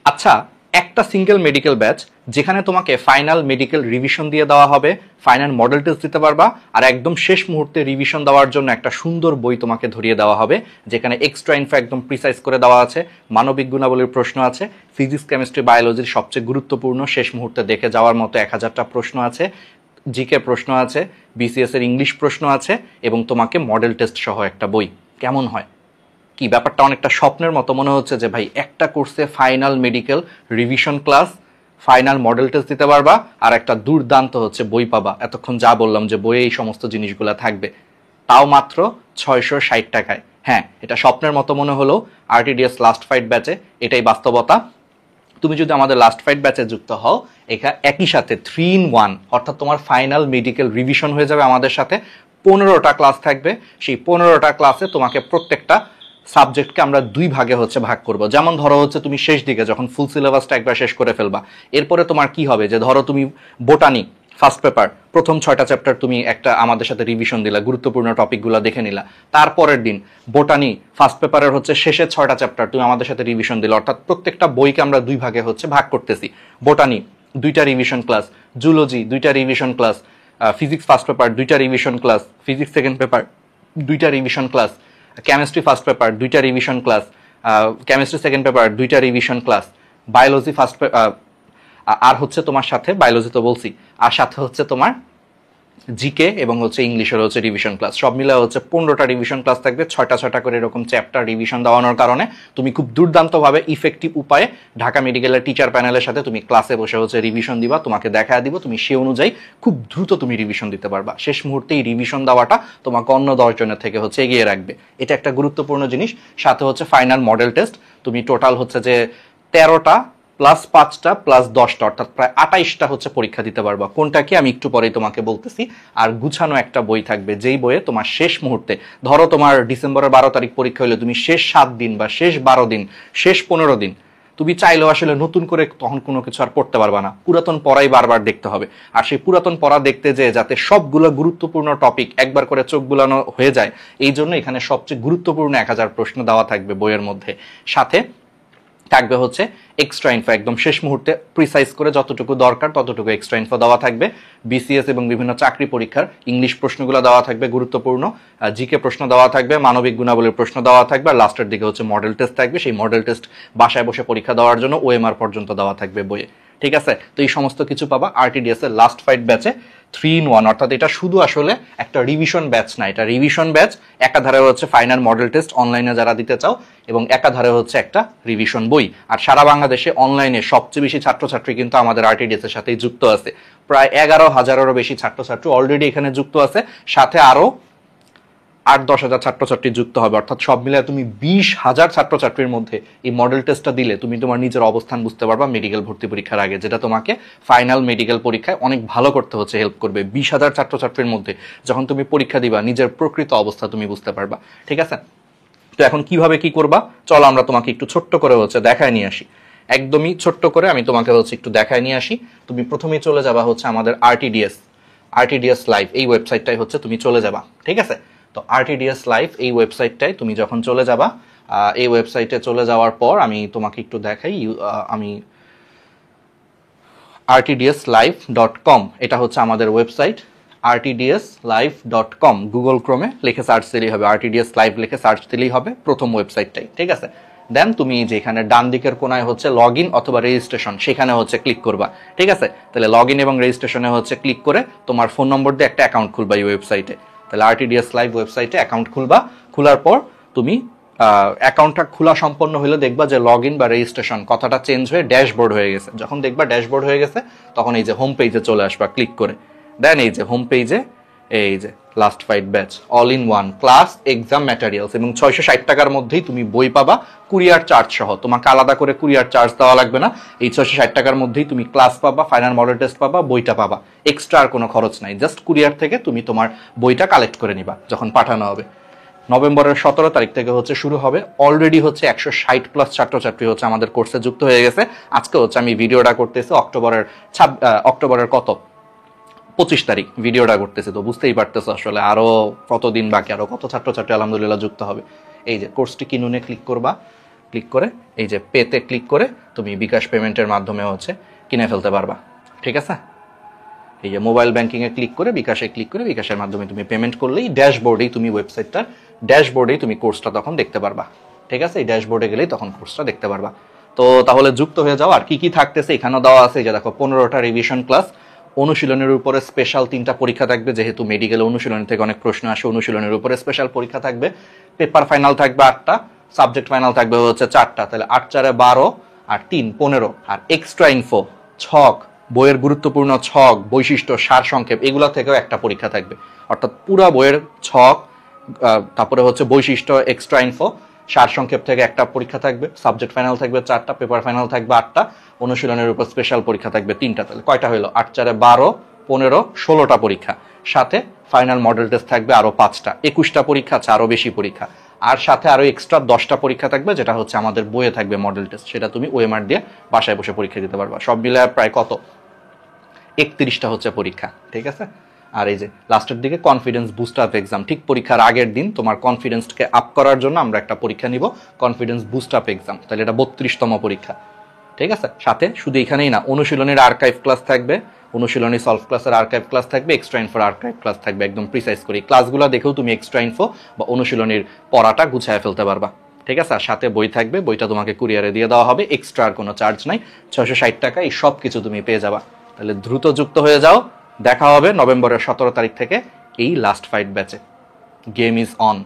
আচ্ছা, একটা single medical batch যেখানে তোমাকে ফাইনাল মেডিকেল রিভিশন দিয়ে দেওয়া হবে, ফাইনাল মডেল টেস্ট দিতে পারবা, আর একদম শেষ মুহূর্তে রিভিশন দেওয়ার জন্য একটা সুন্দর বই তোমাকে ধরিয়ে দেওয়া হবে, যেখানে এক্সট্রা ইনফো একদম প্রিসাইজ করে দেওয়া আছে, মানবিক গুণাবলীর প্রশ্ন আছে, ফিজিক্স কেমিস্ট্রি বায়োলজির সবচেয়ে গুরুত্বপূর্ণ শেষ মুহূর্তে দেখে যাওয়ার মতো 1000টা প্রশ্ন আছে, জিকে প্রশ্ন আছে, বিসিএস এর ইংলিশ প্রশ্ন আছে, এবং তোমাকে মডেল টেস্ট সহ একটা বই। কেমন হয়? কি ব্যাপারটা অনেকটা স্বপ্নের মতো মনে হচ্ছে যে ভাই একটা কোর্সে final medical revision class, final model test দিতে পারবা, আর একটা দুর্দান্ত হচ্ছে বই পাবা। এতক্ষণ যা বললাম যে বইয়ে এই সমস্ত জিনিসগুলো থাকবে, তাও মাত্র 660 টাকায়। হ্যাঁ, এটা স্বপ্নের মতো মনে হলেও আরটিডিএস লাস্ট ফাইট ব্যাচে এটাই বাস্তবতা। তুমি যদি আমাদের লাস্ট ফাইট ব্যাচে যুক্ত হও, একই সাথে 3 in 1 অর্থাৎ তোমার ফাইনাল মেডিকেল রিভিশন হয়ে যাবে আমাদের সাথে। 15টা ক্লাস থাকবে, সেই 15টা ক্লাসে তোমাকে প্রত্যেকটা সাবজেক্টকে আমরা 2 ভাগে হচ্ছে ভাগ করব। যেমন ধরো হচ্ছে তুমি শেষ দিকে যখন ফুল সিলেবাসটা একবার শেষ করে ফেলবা, এরপরে তোমার কি হবে যে ধরো তুমি বোটানি ফার্স্ট পেপার প্রথম 6টা চ্যাপ্টার তুমি একটা আমাদের সাথে রিভিশন দিলা, গুরুত্বপূর্ণ টপিকগুলো দেখে নিলা। তারপরের দিন বোটানি ফার্স্ট পেপারের হচ্ছে শেষের 6টা চ্যাপ্টার তুমি আমাদের সাথে রিভিশন দিলা, অর্থাৎ প্রত্যেকটা বইকে আমরা 2 ভাগে হচ্ছে ভাগ করতেছি। বোটানি 2টা রিভিশন ক্লাস, জুলজি 2টা revision class, physics first paper 2টা revision class, physics second paper 2টা revision class, chemistry first paper 2টা revision class, chemistry second paper 2টা রিভিশন ক্লাস, বায়োলজি ফার্স্ট আর হচ্ছে তোমার সাথে বায়োলজি তো বলছি, আর সাথে হচ্ছে তোমার জিকে এবং হচ্ছে ইংলিশের হচ্ছে রিভিশন ক্লাস। সব মিলে হচ্ছে 15টা রিভিশন ক্লাস থাকবে, 6টা করে এরকম চ্যাপ্টার রিভিশন দেওয়ানোর কারণে তুমি খুব দুর্দান্তভাবে ইফেক্টিভ উপায়ে ঢাকা মেডিকেলের টিচার প্যানেলের সাথে তুমি ক্লাসে বসে হচ্ছে রিভিশন দিবা, তোমাকে দেখা দিব, তুমি সে অনুযায়ী খুব দ্রুত তুমি রিভিশন দিতে পারবা। শেষ মুহূর্তে এই রিভিশন দেওয়াটা তোমাকে অন্য 10 জনের থেকে হচ্ছে এগিয়ে রাখবে, এটা একটা গুরুত্বপূর্ণ জিনিস। সাথে হচ্ছে ফাইনাল মডেল টেস্ট, তুমি টোটাল হচ্ছে যে 13টা প্লাস 5টা প্লাস 10টা অর্থাৎ প্রায় 28টা হচ্ছে পরীক্ষা দিতে পারবা। কোনটা কি আমি একটু পরেই তোমাকে বলতেছি। আর গুছানো একটা বই থাকবে, যেই বইয়ে তোমার শেষ মুহূর্তে, ধরো তোমার ডিসেম্বরের 12 তারিখ পরীক্ষা হলে তুমি শেষ 7 দিন বা শেষ 12 দিন, শেষ 15 দিন তুমি চাইলেও আসলে নতুন করে তখন কোনো কিছু আর পড়তে পারবা না, পুরাতন পড়াই বারবার দেখতে হবে। আর সেই পুরাতন পড়া দেখতে যেয়ে যাতে সবগুলো গুরুত্বপূর্ণ টপিক একবার করে চোখ বুলানো হয়ে যায়, এই জন্য এখানে সবচেয়ে গুরুত্বপূর্ণ 1000 প্রশ্ন দেওয়া থাকবে বইয়ের মধ্যে। সাথে থাকবে হচ্ছে এক্সট্রা ইনফো, একদম শেষ মুহূর্তে প্রিসাইজ করে যতটুকু দরকার ততটুকু এক্সট্রা ইনফো দেওয়া থাকবে। বিসিএস এবং বিভিন্ন চাকরি পরীক্ষার ইংলিশ প্রশ্নগুলো দেওয়া থাকবে গুরুত্বপূর্ণ, জিকে প্রশ্ন দেওয়া থাকবে, মানবিক গুণাবলীর প্রশ্ন দেওয়া থাকবে, আর লাস্টের দিকে হচ্ছে মডেল টেস্ট থাকবে। সেই মডেল টেস্ট বাসায় বসে পরীক্ষা দেওয়ার জন্য ওএমআর পর্যন্ত দেওয়া থাকবে বইয়ে। ঠিক আছে, তো এই সমস্ত কিছু পাবা আরটিডিএস এর লাস্ট ফাইট ব্যাচে 3 in 1, অর্থাৎ এটা শুধু আসলে একটা রিভিশন ব্যাচ না, এটা রিভিশন ব্যাচ, একাধারে হচ্ছে ফাইনাল মডেল টেস্ট অনলাইনে যারা দিতে চাও, এবং একাধারে হচ্ছে একটা রিভিশন বই। আর সারা বাংলাদেশে অনলাইনে সবচেয়ে বেশি ছাত্রছাত্রী কিন্তু আমাদের আরটিডিএস এর সাথেই যুক্ত আছে, প্রায় 11,000-এরও বেশি ছাত্রছাত্রী অলরেডি এখানে যুক্ত আছে, সাথে আরো 8-10 হাজার ছাত্রছাত্রী যুক্ত হবে, অর্থাৎ সব মিলে তুমি 20,000 ছাত্রছাত্রীর মধ্যে এই মডেল টেস্টটা দিলে তুমি তোমার নিজের অবস্থান বুঝতে পারবা মেডিকেল ভর্তি পরীক্ষার আগে, যেটা তোমাকে ফাইনাল মেডিকেল পরীক্ষায় অনেক ভালো করতে হচ্ছে হেল্প করবে। 20,000 ছাত্রছাত্রীর মধ্যে যখন তুমি পরীক্ষা দিবা, নিজের প্রকৃত অবস্থা তুমি বুঝতে পারবা। ঠিক আছে, তো এখন কিভাবে কি করবা, চলো আমরা তোমাকে একটু ছোট্ট করে হচ্ছে দেখায় নিয়ে আসি। একদমই ছোট্ট করে আমি তোমাকে হচ্ছে একটু দেখায় নিয়ে আসি। তুমি প্রথমেই চলে যাবা হচ্ছে আমাদের আরটিডিএস লাইভ এই ওয়েবসাইটটাই হচ্ছে তুমি চলে যাবা। ঠিক আছে, তো আরটিডিএস লাইভ এই ওয়েবসাইটটাই তুমি যখন চলে যাবা, এই ওয়েবসাইটে চলে যাওয়ার পর আমি তোমাকে একটু দেখাই, আমি rtdslive.com এটা হচ্ছে আমাদের ওয়েবসাইট, rtdslive.com গুগল ক্রোমে লিখে সার্চ দিলেই হবে, আরটিডিএস লাইভ লিখে সার্চ দিলেই হবে প্রথম ওয়েবসাইটটাই। ঠিক আছে, দেন তুমি যেখানে ডান দিকের কোনায় হচ্ছে লগ ইন অথবা রেজিস্ট্রেশন, সেখানে হচ্ছে ক্লিক করবা। ঠিক আছে, তাহলে লগ ইন এবং রেজিস্ট্রেশনে হচ্ছে ক্লিক করে তোমার ফোন নম্বর দিয়ে একটা অ্যাকাউন্ট খুলবা এই ওয়েবসাইটে। তাহলে আরটিডিএস লাইভ ওয়েবসাইটে অ্যাকাউন্ট খুলবা, খোলার পর তুমি অ্যাকাউন্টটা খোলা সম্পন্ন হলে দেখবা যে লগ ইন বা রেজিস্ট্রেশন কথাটা চেঞ্জ হয়ে ড্যাশবোর্ড হয়ে গেছে। যখন দেখবা ড্যাশবোর্ড হয়ে গেছে, তখন এই যে হোম পেজে চলে আসবা ক্লিক করে। দেন এই যে হোম পেজে এই যে last fight batch all in one class exam materials, এবং 660 টাকার মধ্যেই তুমি বই পাবা কুরিয়ার চার্জ সহ। তোমাকে আলাদা করে কুরিয়ার চার্জ দেওয়া লাগবে না, এই 660 টাকার মধ্যেই তুমি ক্লাস পাবা, ফাইনাল মডেল টেস্ট পাবা, বইটা পাবা, এক্সট্রা আর কোনো খরচ নাই। জাস্ট কুরিয়ার থেকে তুমি তোমার বইটা কালেক্ট করে নিবা যখন পাঠানো হবে। নভেম্বরের 17 তারিখ থেকে হচ্ছে শুরু হবে। অলরেডি হচ্ছে 160+ ছাত্রছাত্রী হচ্ছে আমাদের কোর্সে যুক্ত হয়ে গেছে। আজকে হচ্ছে আমি ভিডিওটা করতেছি অক্টোবরের কত 25 তারিখ ভিডিওটা করতেছি, তো বুঝতেই পারতেছো আসলে আরো কতদিন বাকি, আরো কত ছাত্রছাত্রী আলহামদুলিল্লাহ যুক্ত হবে। এই যে কোর্সটি কিনুনে ক্লিক করবা, ক্লিক করে এই যে পেতে ক্লিক করে তুমি বিকাশ পেমেন্টের মাধ্যমে হচ্ছে কিনে ফেলতে পারবা। ঠিক আছে, এই যে মোবাইল ব্যাংকিংয়ে ক্লিক করে বিকাশে ক্লিক করে বিকাশের মাধ্যমে তুমি পেমেন্ট করলেই ড্যাশবোর্ডেই তুমি ওয়েবসাইটটার ড্যাশবোর্ডেই তুমি কোর্সটা তখন দেখতে পারবা। ঠিক আছে, এই ড্যাশবোর্ডে গেলেই তখন কোর্সটা দেখতে পারবা। তো তাহলে যুক্ত হয়ে যাও। আর কি কি থাকতেছে এখানেও দেওয়া আছে, যে দেখো 15টা রিভিশন ক্লাস, অনুশীলনের উপরে স্পেশাল 3টা পরীক্ষা থাকবে, যেহেতু মেডিকেল অনুশীলন থেকে অনেক প্রশ্ন আসে, অনুশীলনের উপরে স্পেশাল পরীক্ষা থাকবে, পেপার ফাইনাল থাকবে 8টা, সাবজেক্ট ফাইনাল থাকবে হচ্ছে 4টা, তাহলে 8 4 12 আর 3 15। আর এক্সট্রা ইনফো, ছক, বইয়ের গুরুত্বপূর্ণ ছক, বৈশিষ্ট্য, সার সংক্ষেপ, এগুলো থেকেও একটা পরীক্ষা থাকবে। অর্থাৎ পুরো বইয়ের ছক, তারপরে হচ্ছে বৈশিষ্ট্য, এক্সট্রা ইনফো, সার সংক্ষেপ থেকে একটা পরীক্ষা থাকবে, সাবজেক্ট ফাইনাল থাকবে 4টা, পেপার ফাইনাল থাকবে 8টা, অনুশীলনের উপর স্পেশাল পরীক্ষা থাকবে 3টা। তাহলে কয়টা হলো? 8 4 12 15 16টা পরীক্ষা, সাথে ফাইনাল মডেল টেস্ট থাকবে আরো 5টা, 21টা পরীক্ষা আছে, আরো বেশি পরীক্ষা। আর সাথে আরো এক্সট্রা 10টা পরীক্ষা থাকবে, যেটা হচ্ছে আমাদের বইয়ে থাকবে মডেল টেস্ট, সেটা তুমি ওএমআর দিয়ে বাসায় বসে পরীক্ষা দিতে পারবা। সব মিলে প্রায় কত? 31টা হচ্ছে পরীক্ষা। ঠিক আছে, আর এই যে লাস্টের দিকে কনফিডেন্স বুস্ট আপ এক্সাম, ঠিক পরীক্ষার আগের দিন তোমার কনফিডেন্সকে আপ করার জন্য আমরা একটা পরীক্ষা নিব, কনফিডেন্স বুস্ট আপ এক্সাম। তাহলে এটা 32তম পরীক্ষা। ঠিক আছে, সাথে শুধু এখানেই না, অনুশীলনের আর্কাইভ ক্লাস থাকবে, অনুশীলনী সলভ ক্লাসের আর্কাইভ ক্লাস থাকবে, এক্সট্রা ইনফোর আর্কাইভ ক্লাস থাকবে। একদম প্রিসাইজ করি ক্লাসগুলো দেখেও তুমি এক্সট্রা ইনফো বা অনুশীলনীর পড়াটা গুছায় ফেলতে পারবা। ঠিক আছে, আর সাথে বই থাকবে, বইটা তোমাকে কুরিয়ারে দিয়ে দেওয়া হবে, এক্সট্রা আর কোনো চার্জ নাই, 660 টাকা এই সব কিছু তুমি পেয়ে যাবা। তাহলে দ্রুত যুক্ত হয়ে যাও। দেখা হবে নভেম্বরের 17 তারিখ থেকে এই লাস্ট ফাইট ব্যাচে। Game is on.